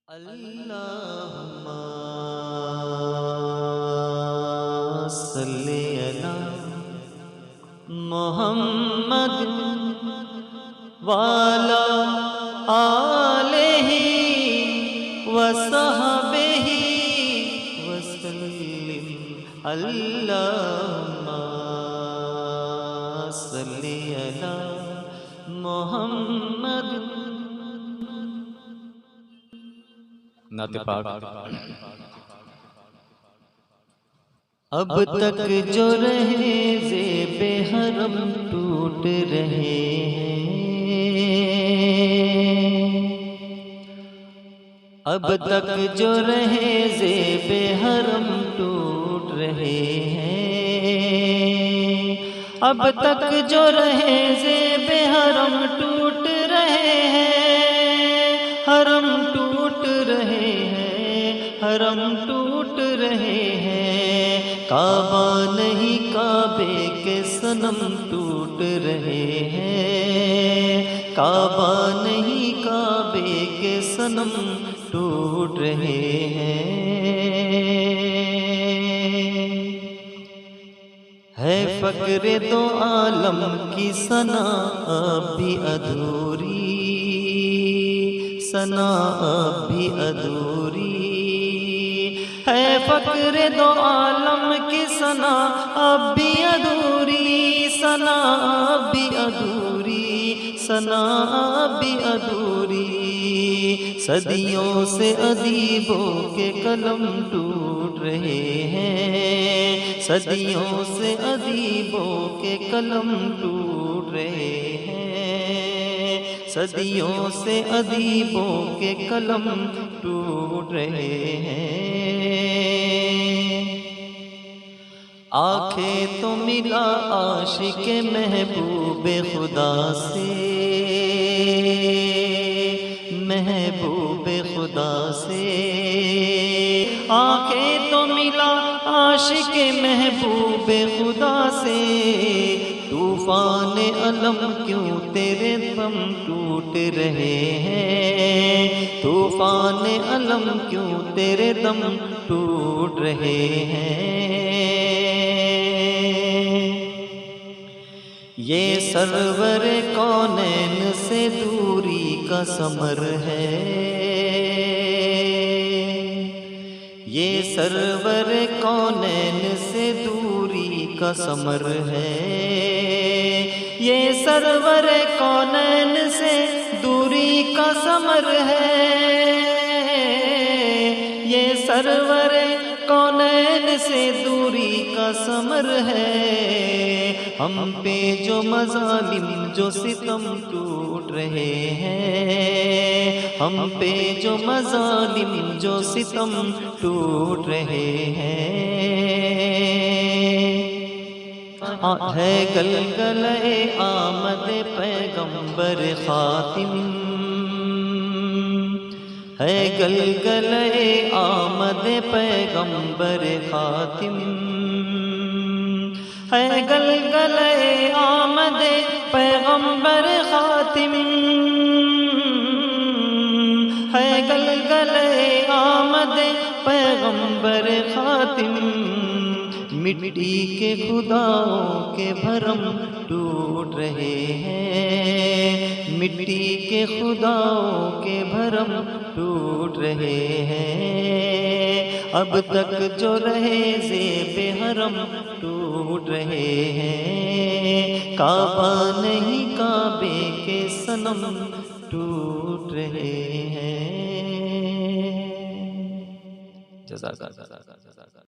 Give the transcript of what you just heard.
اللہم صلی علی محمد وعلی آلہ وصحبہ وسلم۔ اللہم صلی علی محمد۔ نعت پاک۔ اب تک جو رہے زیب حرم ٹوٹ رہے ہیں، اب تک جو رہے زیب حرم ٹوٹ رہے ہیں، اب تک جو رہے زیب حرم ٹوٹ رہے ہیں، حرم ٹوٹ رہے ہیں، حرم ٹوٹ رہے ہیں، کعبہ نہیں کعبے کے صنم ٹوٹ رہے ہیں، کعبہ نہیں کعبے کے صنم ٹوٹ رہے ہیں۔ ہے فقر دو عالم کی ثنا اب بھی ادھوری، ثنا اب بھی ادھوری، ہے فقر دو عالم کی ثنا اب بھی ادھوری، ثنا اب بھی ادھوری، ثنا اب بھی ادھوری، صدیوں سے ادیبوں کے قلم ٹوٹ رہے ہیں، صدیوں سے ادیبوں کے قلم ٹوٹ رہے ہیں، صدیوں سے ادیبوں کے قلم ٹوٹ رہے ہیں۔ آنکھیں تو ملا عاشق محبوب خدا سے، محبوب خدا سے، آنکھیں تو ملا عاشق محبوب خدا سے، طوفان علم کیوں تیرے دم ٹوٹ رہے ہیں، طوفان علم کیوں تیرے دم ٹوٹ رہے ہیں۔ یہ سرور کونین سے دوری کا ثمر ہے، یہ سرور کونین سے دوری کا ثمر ہے، یہ سرور کونین سے دوری کا ثمر ہے، یہ سرور کونین سے دوری کا ثمر ہے، ہم پہ جو مظالم جو ستم ٹوٹ رہے ہیں، ہم پہ جو مظالم جو ستم ٹوٹ رہے ہیں۔ ہے گلگلے آمد پیغمبر خاتم، ہے گلگلے آمد پیغمبر خاتم، ہے گلگلے آمد پیغمبر خاتم، ہے گلگلے آمد پیغمبر خاتم، مٹی کے خداؤں کے بھرم ٹوٹ رہے ہیں، مٹی کے خداؤں کے بھرم ٹوٹ رہے ہیں، اب تک جو رہے زیب حرم ٹوٹ رہے ہیں، کعبہ نہیں کعبے کے صنم ٹوٹ رہے ہیں۔ جزاک اللہ۔